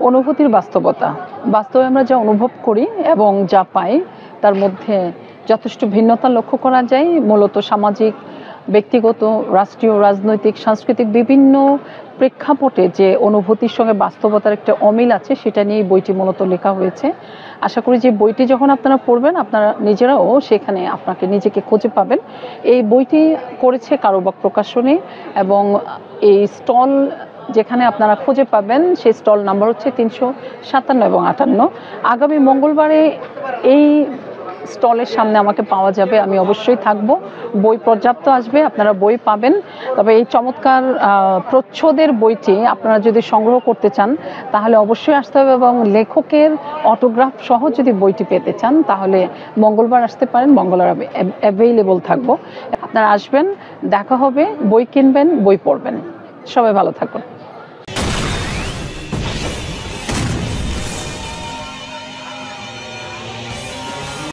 অনুভূতির বাস্তবতা। বাস্তবে আমরা যা অনুভব করি এবং যা পাই তার মধ্যে যথেষ্ট ভিন্নতা লক্ষ্য করা যায়। মূলত সামাজিক, ব্যক্তিগত, রাষ্ট্রীয়, রাজনৈতিক, সাংস্কৃতিক বিভিন্ন প্রেক্ষাপটে যে অনুভূতির সঙ্গে বাস্তবতার একটা অমিল আছে সেটা নিয়ে বইটি মূলত লেখা হয়েছে। আশা করি যে বইটি যখন আপনারা পড়বেন আপনারা নিজেরাও সেখানে আপনাকে নিজেকে খুঁজে পাবেন। এই বইটি করেছে কারুবাগ প্রকাশনী এবং এই স্টল যেখানে আপনারা খুঁজে পাবেন সেই স্টল নাম্বার হচ্ছে 357 এবং 58। আগামী মঙ্গলবারে এই স্টলের সামনে আমাকে পাওয়া যাবে, আমি অবশ্যই থাকব। বই পর্যাপ্ত আসবে, আপনারা বই পাবেন। তবে এই চমৎকার প্রচ্ছদের বইটি আপনারা যদি সংগ্রহ করতে চান তাহলে অবশ্যই আসতে হবে এবং লেখকের অটোগ্রাফ সহ যদি বইটি পেতে চান তাহলে মঙ্গলবার আসতে পারেন। মঙ্গলবার অ্যাভেইলেবল থাকবো, আপনারা আসবেন, দেখা হবে, বই কিনবেন, বই পড়বেন। সবাই ভালো থাকুন।